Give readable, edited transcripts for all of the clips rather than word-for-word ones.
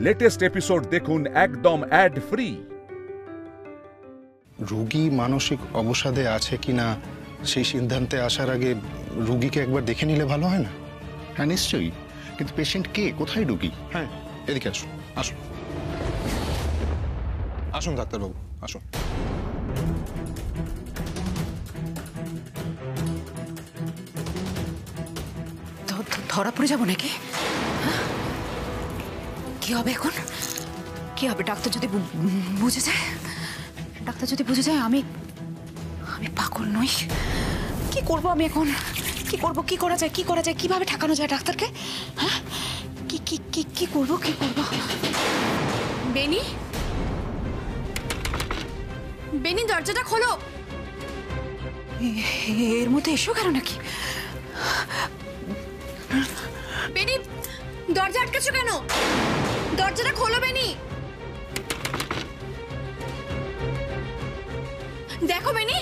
Latest episode দেখুন একদম add free. রোগী মানসিক অবসাদে আছে কিনা সেই সিদ্ধান্তে আসার আগে রোগীকে একবার দেখে নিলে ভালো হয় না? হ্যাঁ নিশ্চয়ই, কিন্তু পেশেন্ট কে, কোথায় রোগী? হ্যাঁ, এদিকে আসুন, আসুন আসুন ডাক্তারবাবু, আসুন। ধরা পড়ে যাবো নাকি? কি হবে এখন? কি হবে? ডাক্তার যদি বুঝে যায়, আমি পাগল নই। কি করব আমি এখন? কি করব? কি করা যায়? কিভাবে ঠেকানো যায় ডাক্তারকে? হ্যাঁ, কি করব? বেনি, দরজাটা খোলো। এর মধ্যে এসো কেন নাকি? বেনি, দরজা আটকেছো কেন? দরজাটা খোলো বেনি। দেখো বেনি,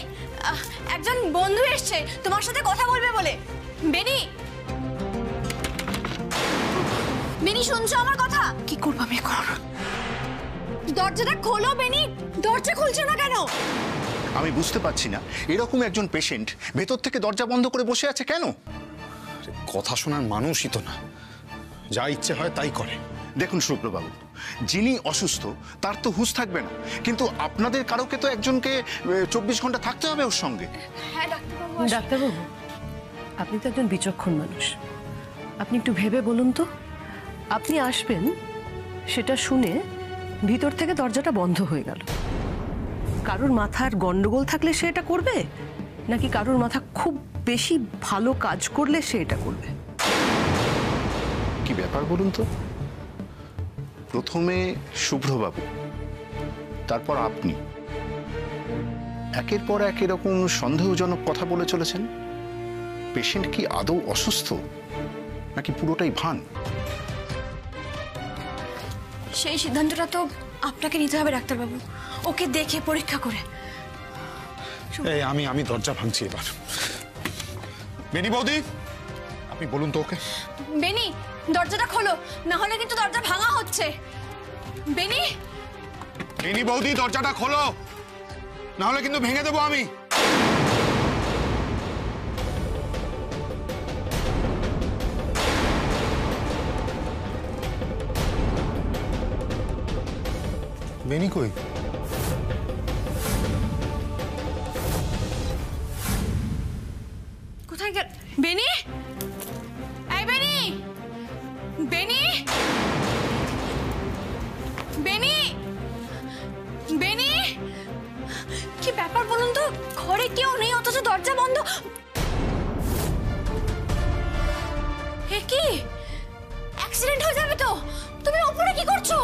একজন বন্ধু এসছে তোমার সাথে কথা বলবে বলে। বেনি, শুনছো আমার কথা? কি করবো আমি এখন? দরজাটা খোলো বেনি, দরজা খুলছো না কেন? আমি বুঝতে পারছি না, এরকম একজন পেশেন্ট ভেতর থেকে দরজা বন্ধ করে বসে আছে কেন? কথা শোনার মানুষই তো না, যা ইচ্ছে হয় তাই করে। দেখুন শুক্লবাবু, যিনি অসুস্থ তার তো হুঁশ থাকবে না, কিন্তু আপনাদের কারোকে তো একজনকে 24 ঘন্টা থাকতে হবে ওর সঙ্গে। হ্যাঁ ডাক্তারবাবু। ডাক্তারবাবু, আপনি তো একজন বিচক্ষণ মানুষ, আপনি একটু ভেবে বলুন তো, আপনি আসবেন সেটা শুনে ভিতর থেকে দরজাটা বন্ধ হয়ে গেল, কারোর মাথার গন্ডগোল থাকলে সে এটা করবে, নাকি কারোর মাথা খুব বেশি ভালো কাজ করলে সে এটা করবে? কি ব্যাপার বলুন তো? প্রথমে শুভ্রবাবু, তারপর আপনি, একের পর এক এরকম সন্দেহজনক কথা বলে চলেছেন। পেশেন্ট কি আদৌ অসুস্থ নাকি পুরোটাই ভান? সেই সিদ্ধান্তটা তো আপনাকে নিতে হবে ডাক্তারবাবু, ওকে দেখে পরীক্ষা করে। আমি দরজা ভাঙছি এবার। বেনি বৌদি, আপনি বলুন তো ওকে। বেনি, দরজাটা খোলো, না হলে কিন্তু দরজা ভাঙা হচ্ছে। বেনি বৌদি, দরজাটা খোলো, না হলে কিন্তু ভেঙে দেবো আমি। বেনি কই? কোথায় গেল বেনি? এই বেনি, বেনি, বেনি, কি ব্যাপার বলুন তো? ঘরে কেউ নেই অথচ দরজা বন্ধ। হে কি অ্যাক্সিডেন্ট হয়ে যাবে তো? তুমি উপরে কি করছো?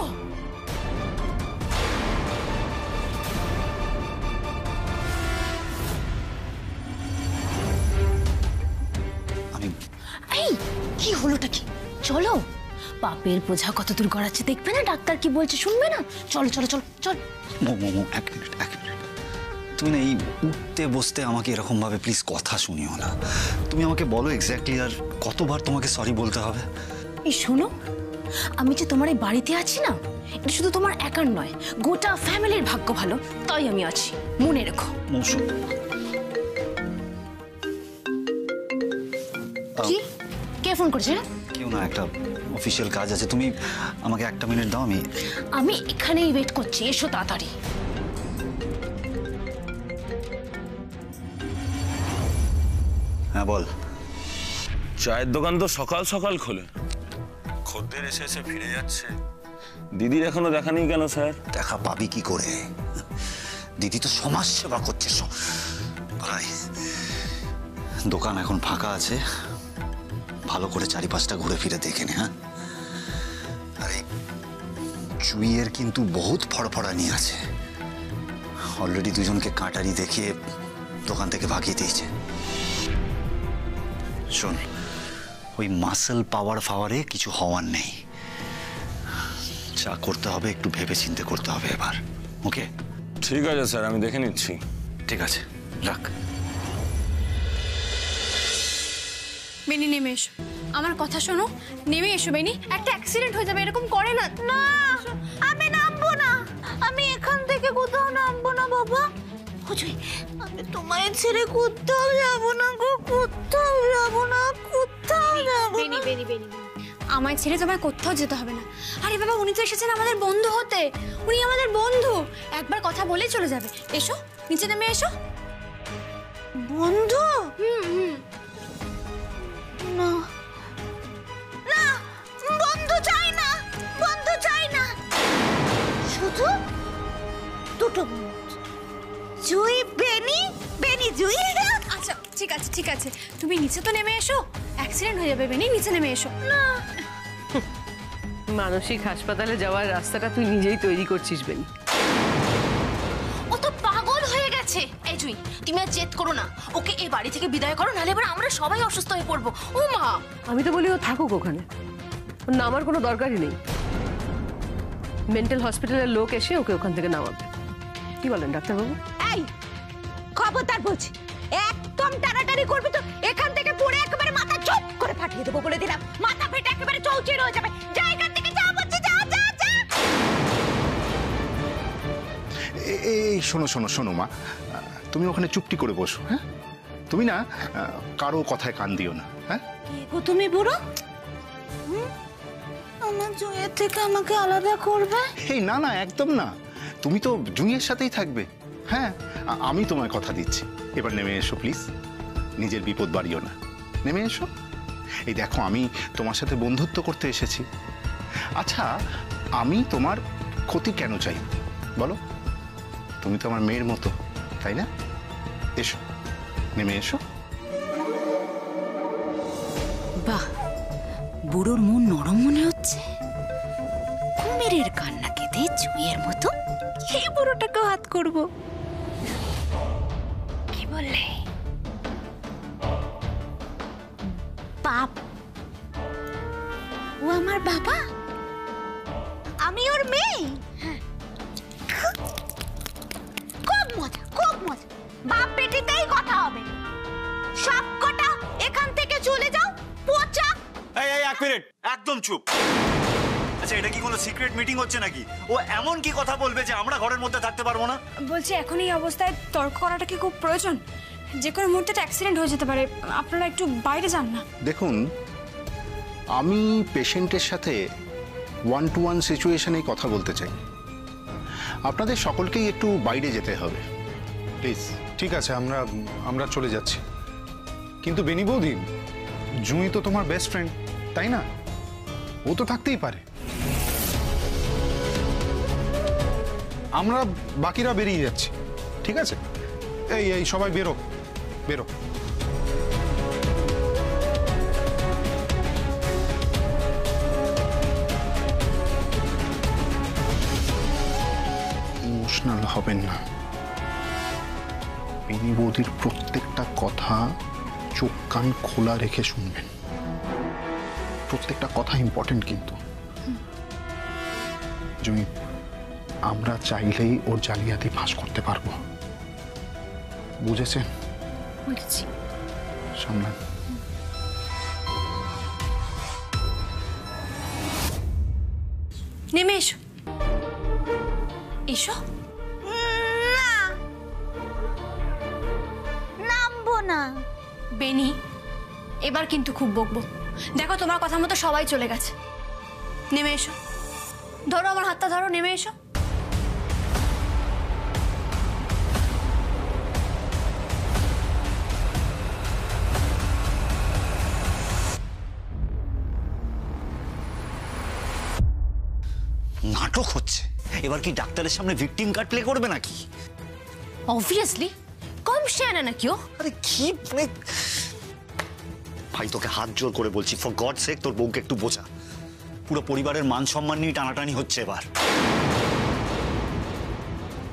এই কি হলোটা কি? চলো, পাপের বোঝা কত দূর গড়াচ্ছে দেখবে না? ডাক্তার কি বলছে শুনবে না? চলো চলো চলো চল। এক মিনিট, তুমি না এই উঠতে বসতে আমাকে এরকম ভাবে প্লিজ কথা শুনিও না। তুমি আমাকে বলো এক্স্যাক্টলি আর কতবার তোমাকে সরি বলতে হবে? এই শোনো, আমি যে তোমার এই বাড়িতে আছি না, এটা শুধু তোমার একার নয়, গোটা ফ্যামিলির ভাগ্য ভালো, তাই আমি আছি, মনে রেখো। মৌসুম, কি? কে ফোন করছে? কেউ না, একটা অফিসিয়াল কাজ আছে, তুমি আমাকে একটা মিনিট দাও। আমি এখানেই ওয়েট করছি, এসো তাড়াতাড়ি। হ্যাঁ বল। চায়ের দোকান তো সকাল সকাল খোলে, খদ্দের এসে এসে ফিরে যাচ্ছে। দিদির এখনো দেখা নেই কেন স্যার? দেখা পাবি কি করে? দিদি তো সমাজ সেবা করছে। ভাই, দোকান এখন ফাঁকা আছে, ভালো করে চারিপাশটা ঘুরে ফিরে দেখে নে। হ্যাঁ, আরে চুইয়ের কিন্তু বহুত ফড়ফড়ানি আছে, অলরেডি দুজনকে কাঁটারি দেখিয়ে দোকান থেকে ভাগিয়ে দিয়েছে। শোন, ওই মাসেল পাওয়ারে কিছু হওয়ার নেই, যা করতে হবে একটু ভেবে চিন্তে করতে হবে এবার। ওকে? ঠিক আছে স্যার, আমি দেখে নিচ্ছি। ঠিক আছে, রাখ। বেনি নেমে এসো, আমার কথা শোনো, নেমে এসো বেনি, একটা অ্যাক্সিডেন্ট হয়ে যাবে, এরকম করে না। না জুই, আমি তোমায় ছেড়ে কোথাও যাবো না গো, কোথাও যাবো না, কোথাও যাবো বেনি বেনি বেনি আমায় ছেড়ে তোমায় কোথাও যেতে হবে না। আরে বাবা, উনি তো এসেছেন আমাদের বন্ধু হতে, উনি আমাদের বন্ধু, একবার কথা বলেই চলে যাবে। এসো, নিচে নেমে এসো। বন্ধু? না না, বন্ধু চাই না, বন্ধু চাই না, শুধু দুটো বন্ধু, জুই বেনি, বেনি জুই। আচ্ছা ঠিক আছে ঠিক আছে, তুমি নিচে তো নেমে এসো, অ্যাক্সিডেন্ট হয়ে যাবে বেনি, নিচে নেমে এসো। না, মানসিক হাসপাতালে যাওয়ার রাস্তাটা তুই নিজেই তৈরি করছিস বেনি। ও তো পাগল হয়ে গেছে। এই জুই, তুমি আর জেদ করো না, ওকে এই বাড়ি থেকে বিদায় করো, নাহলে এবার আমরা সবাই অসুস্থ হয়ে পড়বো। ও মা, আমি তো বলি ও থাকুক ওখানে, ওর নামার কোনো দরকারই নেই। মেন্টাল হসপিটালের লোক এসে ওকে ওখান থেকে নামাবে। কি বলেন ডাক্তারবাবু? এই খবরদার বলছি, একদম টানাটানি করবি তো এখান থেকে পড়ে একেবারে মাথা চট করে ফাটিয়ে দেবো বলে দিলাম। মাথা ফেটে একেবারে চৌচির হয়ে যাবে। যা এখান থেকে, যা বলছি, যা যা যা। এই শোনো শোনো শোনো মা, তুমি ওখানে চুপটি করে বসো। হ্যাঁ, তুমি না কারো কথায় কান দিও না। হ্যাঁ, কে গো তুমি বুড়ো? আমার জুইয়ের থেকে আমাকে আলাদা করবে? এই না না, একদম না, তুমি তো জুঁইয়ের সাথেই থাকবে। হ্যাঁ, আমি তোমায় কথা দিচ্ছি। এবার নেমে এসো প্লিজ, নিজের বিপদ বাড়িও না, নেমে এসো। এই দেখো, আমি তোমার সাথে বন্ধুত্ব করতে এসেছি। আচ্ছা, আমি তোমার ক্ষতি কেন চাই বলো? তুমি তো আমার মেয়ের মতো, তাই না? এসো, নেমে এসো। বাহ, বুড়োর মন নরম মনে হচ্ছে। কুমিরের কান্না কেঁদে জুইয়ের মতো এই বুড়োটাকে হাত করব। কি বললে? বাপ, ও আমার বাবা, আমি ওর মেয়ে। খুব মজা, খুব মজা। বাপ বেটিতেই কথা হবে। সব কটা এখান থেকে চলে যাও, পচা। এই এই এক মিনিট, একদম চুপ। আচ্ছা, এটা কি কোনো সিক্রেট মিটিং হচ্ছে নাকি? ও এমন কি কথা বলবে যে আমরা ঘরের মধ্যে থাকতে পারবো না? বলছি, এখন এই অবস্থায় তর্ক করাটা কি খুব প্রয়োজন? যে কোনো মুহূর্তে অ্যাক্সিডেন্ট হয়ে যেতে পারে, আপনারা একটু বাইরে যান না। দেখুন, আমি পেশেন্টের সাথে 1-to-1 সিচুয়েশনেই কথা বলতে চাই। আপনাদের সকলকেই একটু বাইরে যেতে হবে প্লিজ। ঠিক আছে, আমরা চলে যাচ্ছি। কিন্তু বেনি বৌদি, জুঁই তো তোমার বেস্ট ফ্রেন্ড, তাই না? ও তো থাকতেই পারে। আমরা বাকিরা বেরিয়ে যাচ্ছি, ঠিক আছে? এই এই সবাই বেরো, বেরো। ইমোশনাল হবেন না। বেনি বৌদির প্রত্যেকটা কথা চোখ কান খোলা রেখে শুনবেন। প্রত্যেকটা কথা ইম্পর্টেন্ট কিন্তু। জমি, আমরা চাইলেই ওর জালিয়াতি ফাঁস করতে পারবো, বুঝেছেন? বুঝছি। সামলান। নেমে এসো, এসো। না, নামবো না। বেনি, এবার কিন্তু খুব বকবো। দেখো, তোমার কথা মতো সবাই চলে গেছে। নেমে এসো, ধরো আমার হাতটা, ধরো, নেমে এসো। নাটক হচ্ছে। এবার কি ডাক্তারের সামনে ভিকটিম কার্ড প্লে করবে নাকি? অবভিয়াসলি, কম শেয়ানা নাকি ও? আরে কি ভাই, তোকে হাত জোর করে বলছি, ফর গড সেক তোর বউকে একটু বোঝা। পুরো পরিবারের মান সম্মান নিয়ে টানাটানি হচ্ছে এবার।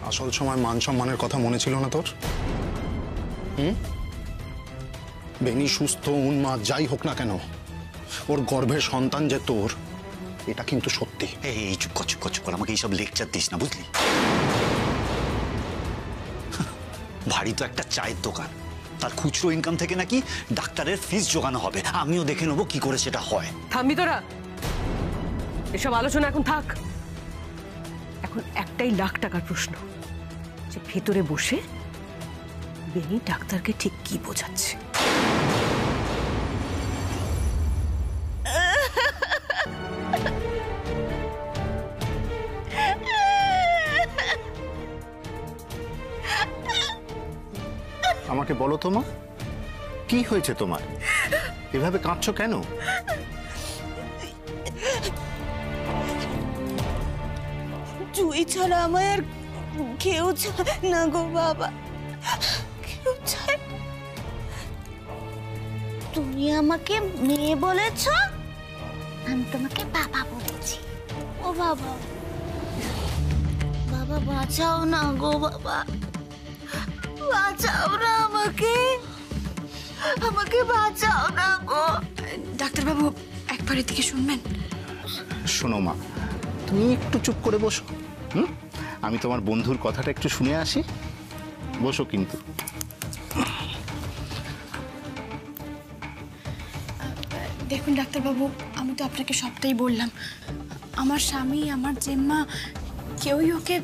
আসল সময় মান সম্মানের কথা মনে ছিল না তোর? বেনি সুস্থ উন্মাদ যাই হোক না কেন, ওর গর্ভের সন্তান যে তোর, এটা কিন্তু সত্যি। এই চুপ কর, চুপ কর, চুপ কর, আমাকে এইসব লেকচার দিস না, বুঝলি? ভারী তো একটা চায়ের দোকান, তার খুচরো ইনকাম থেকে নাকি ডাক্তারের ফিস জোগানো হবে। আমিও দেখে নেবো কি করে সেটা হয়। থামবি তোরা? এসব আলোচনা এখন থাক। এখন একটাই লাখ টাকার প্রশ্ন, যে ভেতরে বসে বেনি ডাক্তারকে ঠিক কি বোঝাচ্ছে। আমাকে বলো তো মা, কি হয়েছে তোমার? এভাবে কাঁদছো কেন? জুই ছাড়া আমার আর কেউ চায় না গো বাবা, কেউ চায়। তুমি আমাকে মেয়ে বলেছ, আমি তোমাকে বাবা বলেছি। ও বাবা, বাবা বাঁচাও না গো বাবা, বাঁচাও না আমাকে, আমাকে বাঁচাও না গো। ডাক্তারবাবু একবার এদিকে শুনবেন? শোনো মা, তুমি একটু চুপ করে বসো। আমি তোমার বন্ধুর কথাটা একটু শুনে আসি। বসো কিন্তু। দেখুন ডাক্তারবাবু, আমি তো আপনাকে সবটাই বললাম। আমার স্বামী, আমার জেম্মা কেউই ওকে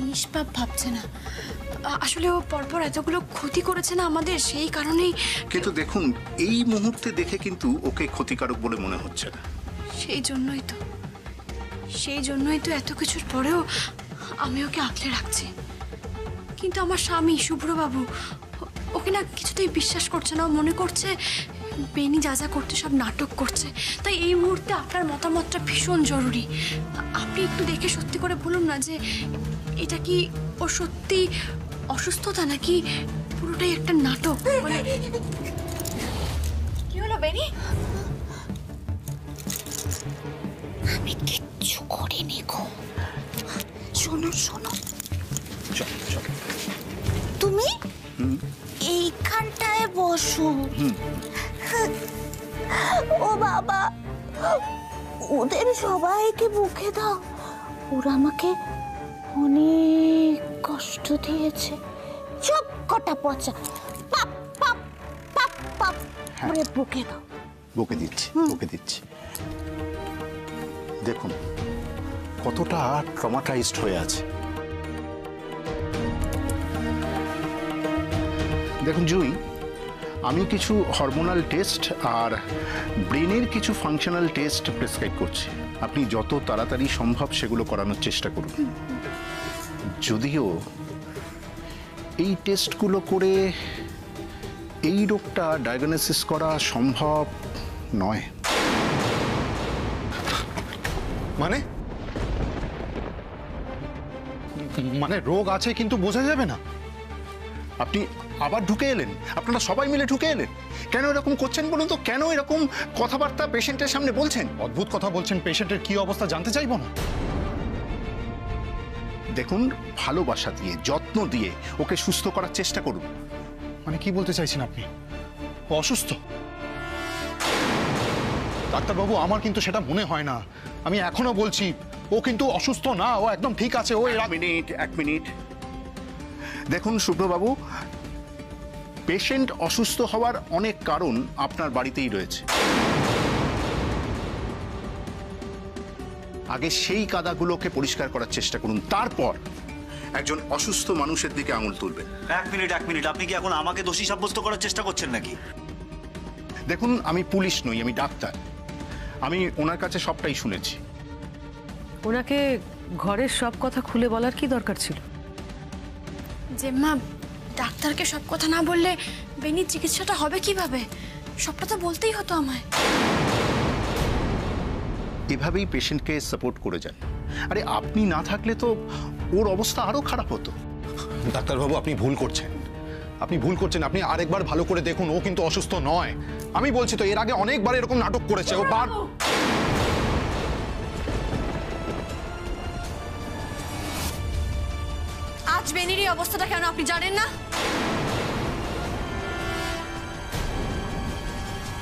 নিষ্পাপ ভাবছে না। আসলে ও পরপর এতগুলো ক্ষতি করেছে না আমাদের, সেই কারণেই। কিন্তু দেখুন, এই মুহূর্তে দেখে কিন্তু ওকে ক্ষতিকারক বলে মনে হচ্ছে না। সেই জন্যই তো এত কিছুর পরেও আমি ওকে আঁকলে রাখছি। কিন্তু আমার স্বামী শুভ্রবাবু ওকে না কিছুতেই বিশ্বাস করছে না। ও মনে করছে বেনি যা যা করতে সব নাটক করছে। তাই এই মুহূর্তে আপনার মতামতটা ভীষণ জরুরি। আপনি একটু দেখে সত্যি করে বলুন না যে এটা কি ও সত্যি অসুস্থতা নাকি পুরোটাই একটা নাটক। মানে কি হলো বেনি? আমি কিচ্ছু করিনি গো। শোনো শোনো, চল চল, তুমি এইখানটায় বসো। ও বাবা, ওদের সবাইকে মুখে দাও, ওরা আমাকে অনেক কষ্ট দিয়েছে। সব কটা পচা পাপ পাপ পাপ পাপ করে বুকে দাও। বকে দিচ্ছি, বকে দিচ্ছি। দেখুন কতটা ট্রমাটাইজড হয়ে আছে। দেখুন জুই, আমি কিছু হরমোনাল টেস্ট আর ব্রেনের কিছু ফাংশনাল টেস্ট প্রেসক্রাইব করছি। আপনি যত তাড়াতাড়ি সম্ভব সেগুলো করানোর চেষ্টা করুন। যদিও এই টেস্টগুলো করে এই রোগটা ডায়াগনোসিস করা সম্ভব নয়। মানে মানে রোগ আছে কিন্তু বোঝা যাবে না? আপনি আবার ঢুকে এলেন, আপনারা সবাই মিলে ঢুকে এলেন। কেন এরকম করছেন বলুন তো? কেন এরকম কথাবার্তা পেশেন্টের সামনে বলছেন? অদ্ভুত কথা বলছেন। পেশেন্টের কি অবস্থা জানতে চাইবো না? দেখুন, ভালোবাসা দিয়ে, যত্ন দিয়ে ওকে সুস্থ করার চেষ্টা করুন। মানে কি বলতে চাইছেন আপনি? ও অসুস্থ? ডাক্তারবাবু, আমার কিন্তু সেটা মনে হয় না। আমি এখনো বলছি ও কিন্তু অসুস্থ না, ও একদম ঠিক আছে। ও এক মিনিট। দেখুন শুভ্রবাবু, পেশেন্ট অসুস্থ হওয়ার অনেক কারণ আপনার বাড়িতেই রয়েছে। আগে সেই কাদাগুলোকে পরিষ্কার করার চেষ্টা করুন, তারপর একজন অসুস্থ মানুষের দিকে আঙুল তুলবেন। এক মিনিট, আপনি কি এখন আমাকে দোষী সাব্যস্ত করার চেষ্টা করছেন নাকি? দেখুন, আমি পুলিশ নই, আমি ডাক্তার। আমি ওনার কাছে সবটাই শুনেছি। ওনাকে ঘরের সব কথা খুলে বলার কি দরকার ছিল? জেম্মা, ডাক্তারকে সব কথা না বললে বেনির চিকিৎসাটা হবে কিভাবে? সবটা তো বলতেই হতো আমায়। এভাবেই পেশেন্টকে সাপোর্ট করে যান। আরে আপনি না থাকলে তো ওর অবস্থা আরো খারাপ হতো। ডাক্তারবাবু, আপনি ভুল করছেন। আপনি আরেকবার ভালো করে দেখুন, ও কিন্তু অসুস্থ নয়। আমি বলছি তো, এর আগে অনেকবার এরকম নাটক করেছে। ও আজ বেনির এই অবস্থাটা কেন আপনি জানেন না?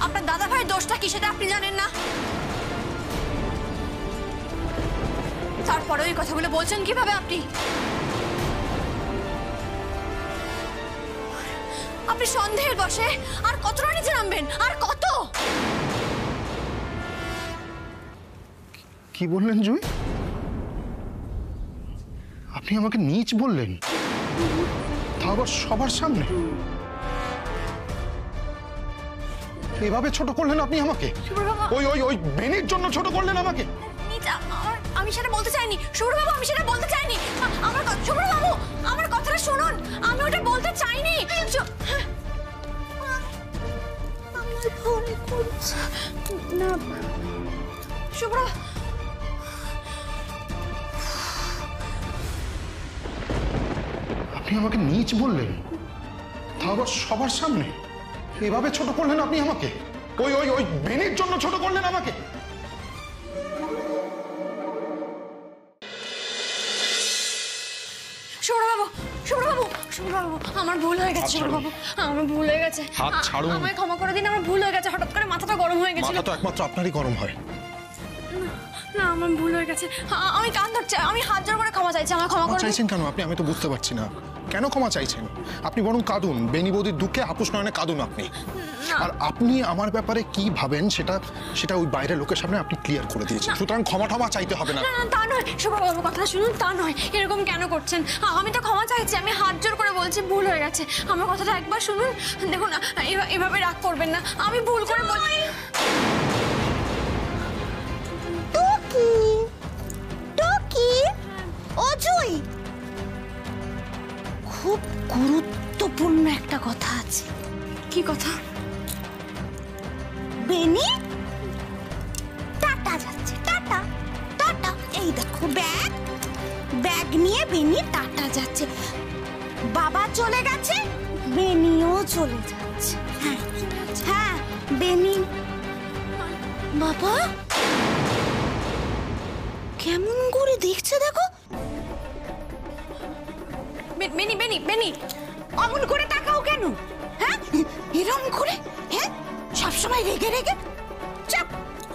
আপনার দাদা ভাইয়ের দোষটা কি সেটা আপনি জানেন না? তারপরে ওই কথাগুলো বলছেন কিভাবে আপনি? আপনি সন্দেহের বসে আর কতটা নিচে নামবেন? আর কত? কি বললেন জুই? আপনি আমাকে নীচ বললেন? তা আবার সবার সামনে? এভাবে ছোট করলেন আপনি আমাকে? ওই ওই ওই বেনির জন্য ছোট করলেন আমাকে? আমি সেটা বলতে চাইনি শুভ্রবাবু, আমি সেটা বলতে চাইনি। আমার শুভ্রবাবু, আমার কথাটা শুনুন, আমি ওটা বলতে চাইনি। আমার ভয় করছে না শুভ্র। আপনি আমাকে নীচ বললেন, তা আবার সবার সামনে? এভাবে ছোট করলেন আপনি আমাকে? ওই ওই ওই বেনির জন্য ছোট করলেন আমাকে? শুভ্রবাবু, শুভ্রবাবু, শুভ্রবাবু, আমার ভুল হয়ে গেছে শুভ্রবাবু, আমার ভুল হয়ে গেছে। হাত ছাড়ুন। আমায় ক্ষমা করে দিন, আমার ভুল হয়ে গেছে। হঠাৎ করে মাথাটা গরম হয়ে গেছিল। মাথা তো একমাত্র আপনারই গরম হয়। না, আমার ভুল হয়ে গেছে। আমি কান ধরছি, আমি হাত জোড় করে ক্ষমা চাইছি, আমায় ক্ষমা করে দিন। চাইছেন কেন আপনি? আমি তো বুঝতে পারছি না কেন ক্ষমা চাইছেন আপনি। বরং কাঁদুন, বেনি বৌদির দুঃখে আপোষ নয়নে কাঁদুন আপনি। আর আপনি আমার ব্যাপারে কি ভাবেন সেটা ওই বাইরের লোকের সামনে আপনি ক্লিয়ার করে দিয়েছেন, সুতরাং ক্ষমা চাইতে হবে না। তা নয় শুভ্রবাবু, কথা শুনুন, তা নয়। এরকম কেন করছেন? আমি তো ক্ষমা চাইছি, আমি হাত জোর করে বলছি ভুল হয়ে গেছে। আমার কথাটা একবার শুনুন। দেখুন, এভাবে রাগ করবেন না, আমি ভুল করে বলি। টুকি টুকি অজয়, খুব গুরুত্বপূর্ণ একটা কথা আছে। কি কথা? বেনি টাটা যাচ্ছে। টাটা টাটা, এই দেখো ব্যাগ, ব্যাগ নিয়ে বেনি টাটা যাচ্ছে। বাবা চলে গেছে, বেনিও চলে যাচ্ছে। হ্যাঁ হ্যাঁ, বেনি। বাবা কেমন করে দেখছে দেখো। বেনি, বেনি, বেনি, অমন করে তাকাও কেন? হ্যাঁ, এরম করে? হ্যাঁ, সবসময় রেগে রেগে চাপ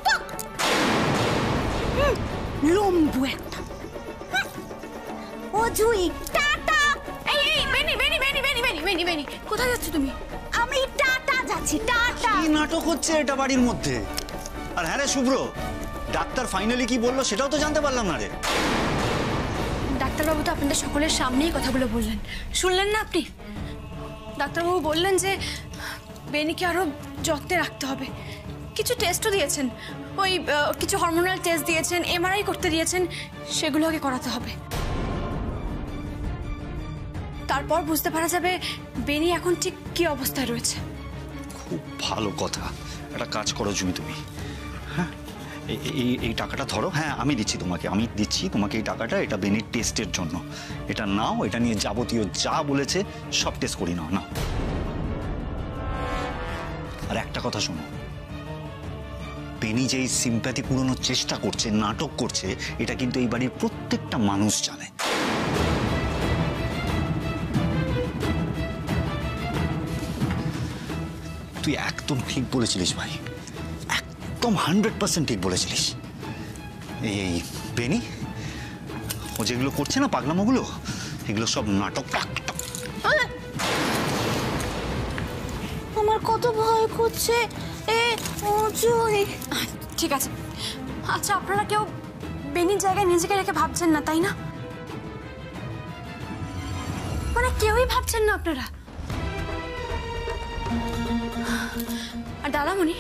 পাক। লম্বু একটা। ও জুই, টাটা। এই বেনি, বেনি, বেনি, বেনি, বেনি, বেনি, বেনি, কোথায় যাচ্ছ তুমি? আমি টাটা যাচ্ছি। টাটা। কি নাটক হচ্ছে এটা বাড়ির মধ্যে? আর হ্যাঁ রে শুভ্র, ডাক্তার ফাইনালি কি বললো সেটাও তো জানতে পারলাম না রে। ডাক্তারবাবু তো আপনাদের সকলের সামনেই কথাগুলো বললেন, শুনলেন না আপনি? ডাক্তারবাবু বললেন যে বেনিকে আরো যত্নে রাখতে হবে। কিছু টেস্টও দিয়েছেন, ওই কিছু হরমোনাল টেস্ট দিয়েছেন, এমআরআই করতে দিয়েছেন, সেগুলো আগে করাতে হবে। তারপর বুঝতে পারা যাবে বেনি এখন ঠিক কি অবস্থায় রয়েছে। খুব ভালো কথা। একটা কাজ করো জুমি তুমি, হ্যাঁ এই টাকাটা ধরো। হ্যাঁ আমি দিচ্ছি তোমাকে এই টাকাটা। এটা বেনির টেস্টের জন্য। এটা নাও, এটা নিয়ে যাবতীয় যা বলেছে সব টেস্ট করি নাও না। আর একটা কথা শোনো, বেনি যে সিম্প্যাথি পুরোনোর চেষ্টা করছে, নাটক করছে, এটা কিন্তু এই বাড়ির প্রত্যেকটা মানুষ জানে। তুই একদম ঠিক বলেছিলিস ভাই, একদম 100% ঠিক বলেছিলিস। এই বেনি ও যেগুলো করছে না পাগলামোগুলো, এগুলো সব নাটক। আমার কত ভয় করছে। ঠিক আছে, আচ্ছা আপনারা কেউ বেনির জায়গায় নিজেকে রেখে ভাবছেন না, তাই না? মানে কেউই ভাবছেন না আপনারা? আর দাদামণি,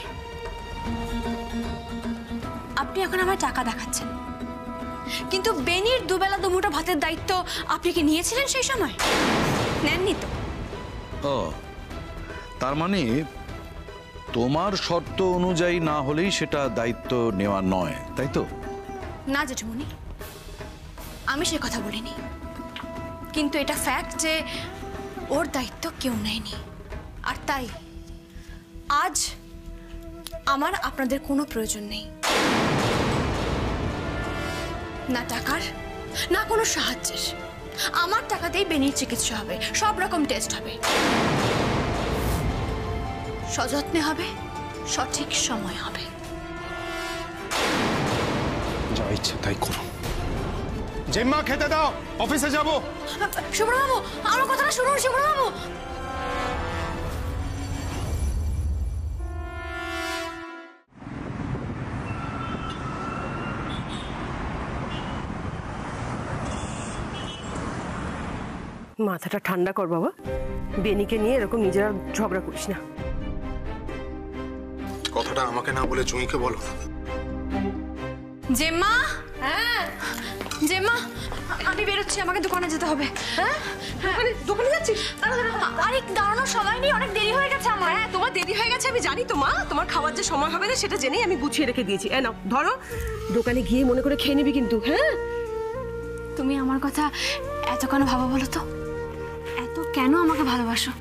আপনি এখন আমার টাকা দেখাচ্ছেন, কিন্তু বেনির দুবেলা দুমুঠো ভাতের দায়িত্ব আপনি কি নিয়েছিলেন সেই সময়? নেননি তো। ও, তার মানে তোমার শর্ত অনুযায়ী না হলেই সেটা দায়িত্ব নেওয়া নয়, তাই তো? না জেঠুমণি, আমি সে কথা বলিনি, কিন্তু এটা ফ্যাক্ট যে ওর দায়িত্ব কেউ নেয়নি। আর তাই আজ আমার আপনাদের কোনো প্রয়োজন নেই, না টাকার না কোনো সাহায্যের। আমার টাকাতেই বেনির চিকিৎসা হবে, সব রকম টেস্ট হবে, সযত্নে হবে, সঠিক সময় হবে। যা ইচ্ছে তাই করো। জেম্মা খেতে দাও, অফিসে যাব। শুভ্রবাবু, আমার কথাটা শুনুন শুভ্রবাবু। মাথাটা ঠান্ডা কর বাবা, বেনিকে নিয়ে এরকম নিজেরা ঝগড়া করিস না। কথাটা আমাকে না বলে জুঁইকে বলো। জেম্মা, হ্যাঁ জেম্মা, আমি বেরোচ্ছি, আমাকে দোকানে যেতে হবে। হ্যাঁ দোকানে যাচ্ছিস? আরে দাঁড়ানোর সময় নেই, অনেক দেরি হয়ে গেছে আমার। হ্যাঁ তোমার দেরি হয়ে গেছে আমি জানি তো মা, তোমার খাওয়ার যে সময় হবে না সেটা জেনেই আমি গুছিয়ে রেখে দিয়েছি। নাও ধরো, দোকানে গিয়ে মনে করে খেয়ে নিবি কিন্তু। হ্যাঁ তুমি আমার কথা এত কেন ভাবো বলো তো? এত কেন আমাকে ভালোবাসো?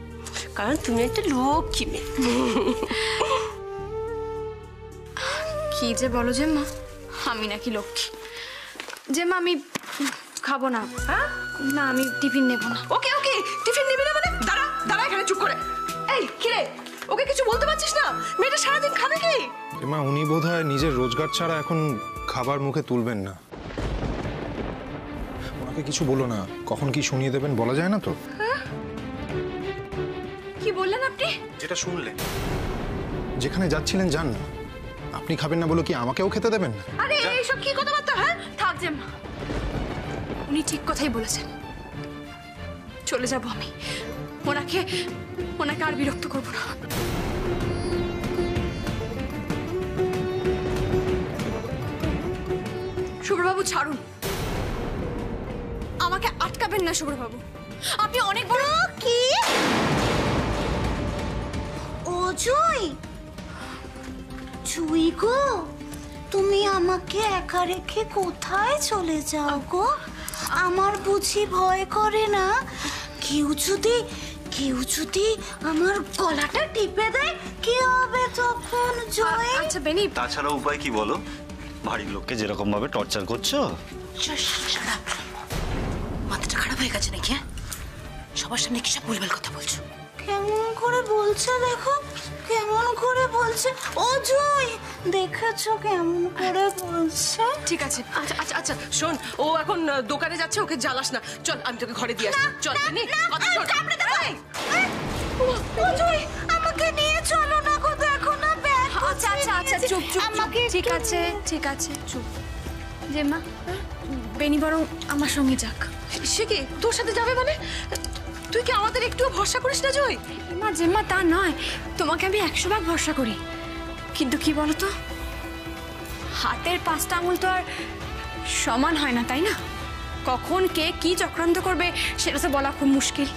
কারণ তুমি একটা লক্ষ্মী মেয়ে। কি যে বলো জেম্মা, আমি নাকি লক্ষ্মী? জেম্মা আমি খাবো না। হ্যাঁ না, আমি টিফিন নেবো না। ওকে ওকে, টিফিন নিবি না মানে? দাঁড়া দাঁড়া এখানে চুপ করে। এই কিরে, ওকে কিছু বলতে পারছিস না? মেয়েটা সারাদিন খাবে কি? মা উনি বোধহয় নিজের রোজগার ছাড়া এখন খাবার মুখে তুলবেন না। ওনাকে কিছু বলো না, কখন কি শুনিয়ে দেবেন বলা যায় না তো। কি বললেন আপনি? যেটা শুনলেন, যেখানে যাচ্ছিলেন যান না। আপনি খাবেন না বলে কি আমাকেও খেতে দেবেন না? আরে এইসব কি কথাবার্তা? হ্যাঁ থাক জেম্মা, উনি ঠিক কথাই বলেছেন। চলে যাব আমি, ওনাকে আর বিরক্ত করবো না। শুভ্রবাবু ছাড়ুন, আমাকে আটকাবেন না শুভ্রবাবু, আপনি অনেক বড়। কি ও জুঁই, জুঁই গো, তুমি আমাকে একা রেখে কোথায় চলে যাও গো? আমার বুঝি ভয় করে না? কেউ যদি আমার গলাটা টিপে দেয় কি হবে তখন জুঁই? আচ্ছা বেনি, তাছাড়া উপায় কি বলো? বাড়ির লোককে যেরকম ভাবে টর্চার করছো। মাথাটা খারাপ হয়ে গেছে নাকি? হ্যাঁ সবার সামনে কি সব ভুলভাল কথা বলছো? কেমন করে বলছে দেখো, কেমন করে বলছে। ও জুঁই দেখেছো কেমন করে বলছে? ঠিক আছে। আচ্ছা আচ্ছা আচ্ছা শোন, ও এখন দোকানে যাচ্ছে, ওকে জ্বালাস না। চল আমি তোকে ঘরে দিয়ে আসি। চল নে কথা শোন। ও জুঁই আমাকে নিয়ে চলো না গো, দেখো না ব্যাগ। আচ্ছা আচ্ছা আচ্ছা চুপ চুপ, আমাকে ঠিক আছে ঠিক আছে চুপ। জেম্মা, বেনি বরং আমার সঙ্গে যাক। সে কি তোর সাথে যাবে মানে? তুই কি আমাদের একটুও ভরসা করিস না জয়? মা জেম্মা তা নয়, তোমাকে আমি 100 ভাগ ভরসা করি, কিন্তু কি বলতো, হাতের 5টা আঙুল তো আর সমান হয় না, তাই না? কখন কে কি চক্রান্ত করবে সেটা তো বলা খুব মুশকিল।